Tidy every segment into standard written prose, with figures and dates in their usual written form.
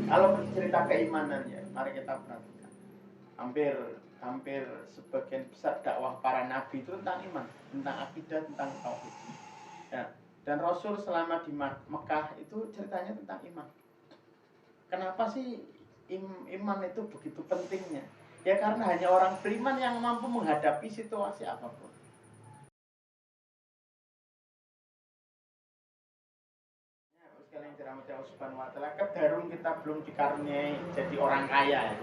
Kalau cerita keimanan ya, mari kita perhatikan. Hampir hampir sebagian besar dakwah para nabi itu tentang iman, tentang akidah, tentang tauhid. Ya. Dan Rasul selama di Mekah itu ceritanya tentang iman. Kenapa sih iman itu begitu pentingnya? Ya karena hanya orang beriman yang mampu menghadapi situasi apapun. Sekalian dirahmati Allah Subhanahu wa taala, kedarung kita belum dikaruniai jadi orang kaya.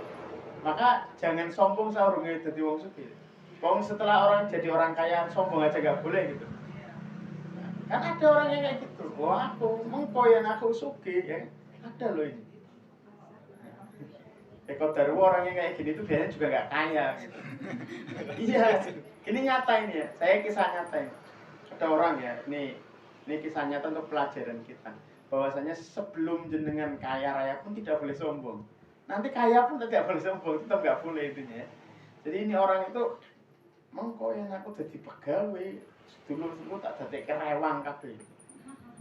Maka jangan sombong saurunge jadi wong sugih. Wong setelah orang jadi orang kaya sombong aja gak boleh gitu. Kan ada orang yang kayak gitu. Wah, aku mengkoyan aku sugih ya. Ada loh ini. Eko Darwo orang yang kayak gini tuh biasanya juga gak kaya gitu. Iya, ini nyata ini ya. Saya kisah nyata ini. Ada orang ya, ini kisah nyata untuk pelajaran kita. Bahwasanya sebelum jenengan kaya raya pun tidak boleh sombong. Nanti kaya pun tidak boleh sombong, tetap gak boleh intinya. Jadi ini orang itu mengko yang aku jadi pegawai, dulu tak jadi kerewang kabeh.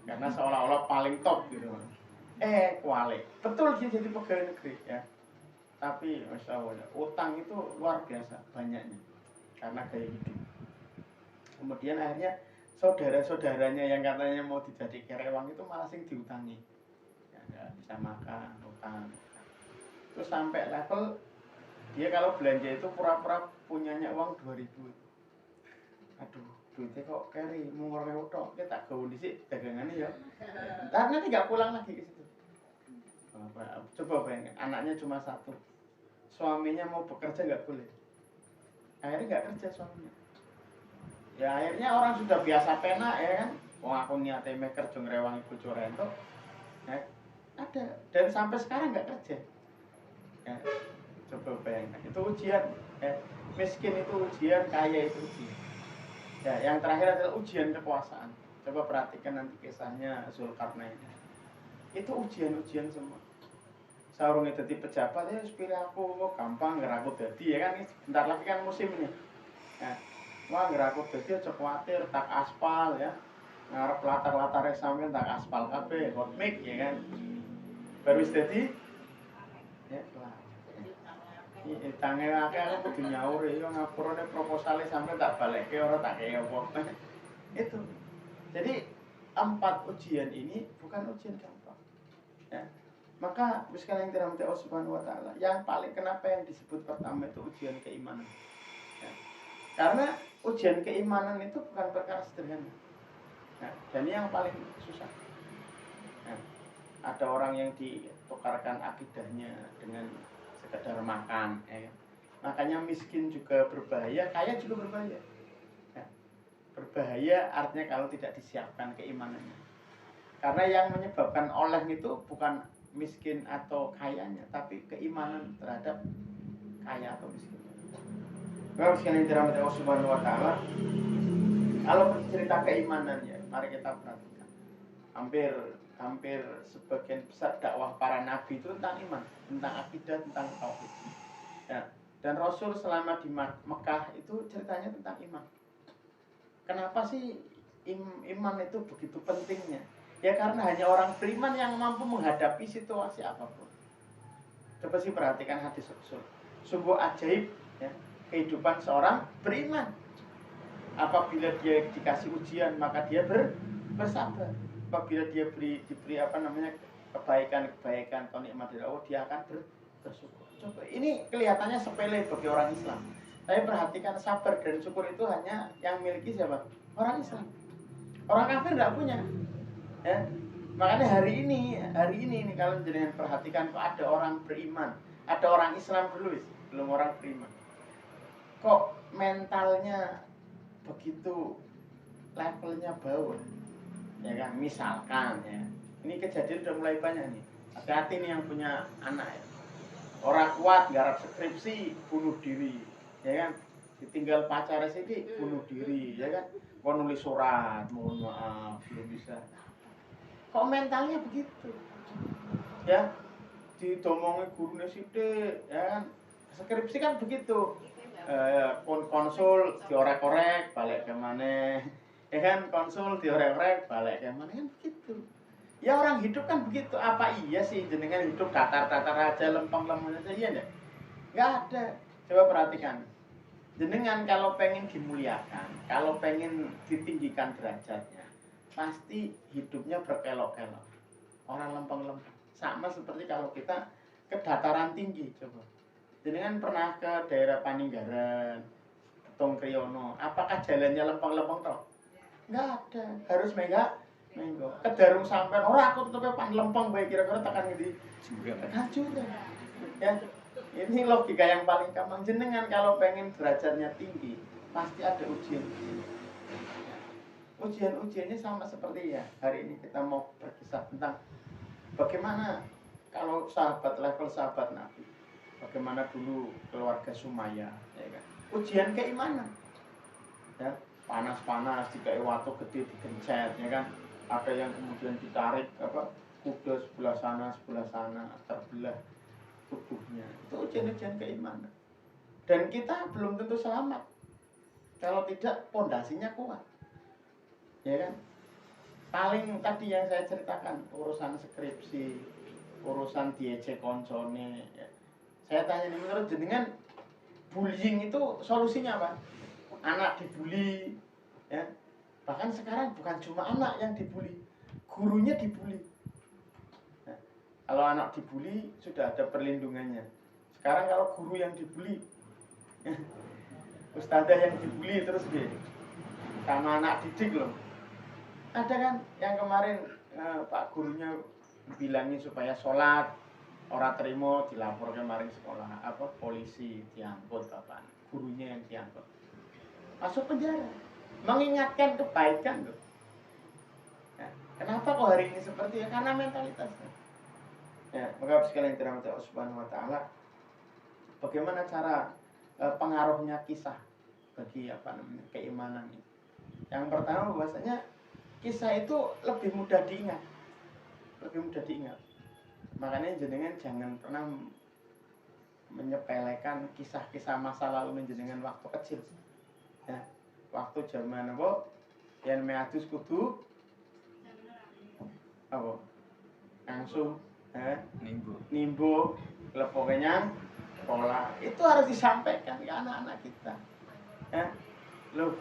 Karena seolah-olah paling top gitu. Kualik. Betul dia jadi pegawai negeri ya. Tapi masya Allah, utang itu luar biasa banyaknya karena gaya hidup. Kemudian akhirnya saudara-saudaranya yang katanya mau dijadi kerewang itu malah sing diutangi, ya nggak bisa makan, utang. Terus sampai level dia kalau belanja itu pura-pura punyanya uang 2000. Aduh, duitnya kok carry mau ngorek tok, kita tak gawe dhisik dagangannya ya. Ntar nanti nggak pulang lagi ke situ. Coba bayangin, anaknya cuma satu, suaminya mau bekerja nggak boleh, akhirnya nggak kerja suaminya. Ya akhirnya orang sudah biasa pena ya kan, wong aku niate mek kerja ngrewangi bojo rento, ya, ada dan sampai sekarang nggak kerja. Ya, coba bayangkan, itu ujian. Miskin itu ujian, kaya itu ujian. Ya, yang terakhir adalah ujian kekuasaan. Coba perhatikan nanti kisahnya Zulkarnain. Itu ujian-ujian semua. Saurunge dadi pejabat ya sepira aku kok gampang ngeraku dadi ya kan, bentar lagi kan musim ini. Ya. Wah, ngeraku dadi aja kuwatir tak aspal ya. Ngarep latar-latare sampeyan tak aspal kabeh, hot mic ya kan. Baru wis dadi ya kelar. Iki tange akeh aku kudu nyaur ya ngapurane proposale sampe tak balekke ora tak kei apa. Itu. Jadi 4 ujian ini bukan ujian gampang. Ya. Maka sekalian dirahmati Allah Subhanahu wa taala, yang paling kenapa yang disebut pertama itu ujian keimanan. Ya. Karena ujian keimanan itu bukan perkara sederhana. Ya. Dan yang paling susah. Ya. Ada orang yang ditukarkan akidahnya dengan sekedar makan, ya. Makanya miskin juga berbahaya, kaya juga berbahaya. Ya. Berbahaya artinya kalau tidak disiapkan keimanannya. Karena yang menyebabkan oleh itu bukan miskin atau kayanya, tapi keimanan terhadap kaya atau miskin. Kalau sekalian dirahmati Allah Subhanahu wa taala, kalau cerita keimanan ya, mari kita perhatikan. Hampir sebagian besar dakwah para nabi itu tentang iman, tentang akidah, tentang tauhid. Ya. Dan Rasul selama di Mekah itu ceritanya tentang iman. Kenapa sih iman itu begitu pentingnya? Ya karena hanya orang beriman yang mampu menghadapi situasi apapun. Coba sih perhatikan hadis Rasul. Sungguh ajaib ya, kehidupan seorang beriman. Apabila dia dikasih ujian maka dia bersabar. Apabila dia diberi kebaikan atau nikmat dari Allah, dia akan bersyukur. Coba ini kelihatannya sepele bagi orang Islam. Tapi perhatikan, sabar dan syukur itu hanya yang miliki siapa? Orang Islam. Orang kafir tidak punya. Ya. Makanya hari ini kalau jenengan perhatikan kok ada orang beriman, ada orang Islam dulu, belum orang beriman. Kok mentalnya begitu levelnya bawah, ya kan? Misalkan ya, ini kejadian udah mulai banyak nih. Hati-hati nih yang punya anak ya. Orang kuat garap skripsi bunuh diri, ya kan? Ditinggal pacar sedikit bunuh diri, ya kan? Mau nulis surat, mohon maaf belum bisa. Kok mentalnya begitu? Ya, didomongi gurunya sithik, ya kan? Skripsi kan begitu. Konsul diorek-orek balik ke mana? Ya kan, konsul diorek-orek balik ke mana kan begitu. Ya orang hidup kan begitu. Apa iya sih jenengan hidup datar-datar aja, lempeng-lempeng aja, iya enggak? Enggak ada. Coba perhatikan. Jenengan kalau pengen dimuliakan, kalau pengen ditinggikan derajatnya, pasti hidupnya berkelok-kelok. Orang lempeng-lempeng. Sama seperti kalau kita ke dataran tinggi, coba. Jenengan pernah ke daerah Paninggaran, Tong Kriyono, apakah jalannya lempeng-lempeng toh? Enggak ada. Harus menggo. Kedarung sampean ora aku tetep pan lempeng bae kira-kira tekan ngendi? Tekan jurang. Ya. Ini logika yang paling gampang. Jenengan kalau pengen derajatnya tinggi, pasti ada ujian. Ujian-ujiannya sama seperti ya. Hari ini kita mau berkisah tentang bagaimana kalau level sahabat Nabi. Bagaimana dulu keluarga Sumayyah, ya kan? Ujian keimanan. Ya, panas-panas dikai watu gede digencet, ya kan? Ada yang kemudian ditarik kuda sebelah sana terbelah tubuhnya. Itu ujian-ujian keimanan. Dan kita belum tentu selamat kalau tidak pondasinya kuat. Ya kan? Paling tadi yang saya ceritakan urusan skripsi, urusan diejek koncone. Ya. Saya tanya nih, menurut jenengan bullying itu solusinya apa? Anak dibully, ya. Bahkan sekarang bukan cuma anak yang dibully, gurunya dibully. Nah, kalau anak dibully sudah ada perlindungannya. Sekarang kalau guru yang dibully, ustadzah yang dibully terus deh sama anak didik loh. Ada kan yang kemarin Pak gurunya bilangin supaya sholat, orang terima dilapor kemarin sekolah polisi diangkut kapan, gurunya yang diangkut masuk penjara, mengingatkan kebaikan loh. Nah, kenapa kok hari ini seperti ya? Karena mentalitasnya. Ya, maka sekalian dirahmati Allah Subhanahu Wa Taala, bagaimana cara pengaruhnya kisah bagi keimanan ini? Yang pertama bahwasanya kisah itu lebih mudah diingat. Makanya jenengan jangan pernah menyepelekan kisah-kisah masa lalu jenengan waktu kecil. Ya, waktu zaman yang meadus kudu langsung nimbo lepoknya sekolah. Itu harus disampaikan ke anak-anak kita. Ya. Loh,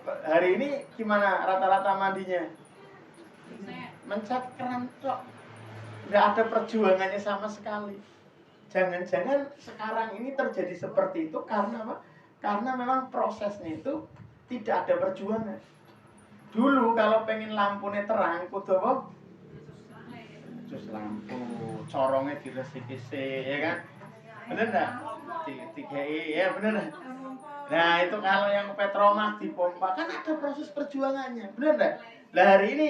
hari ini gimana rata-rata mandinya? Mencet keran kok. Nggak ada perjuangannya sama sekali. Jangan-jangan sekarang ini terjadi seperti itu karena apa? Karena memang prosesnya itu tidak ada perjuangan. Dulu kalau pengen lampunya terang, kudu apa? Cus lampu, corongnya diresik-resik, ya kan? Bener nggak? Ya bener. Nah itu kalau yang Petromak dipompa kan ada proses perjuangannya, bener nggak? Lah hari ini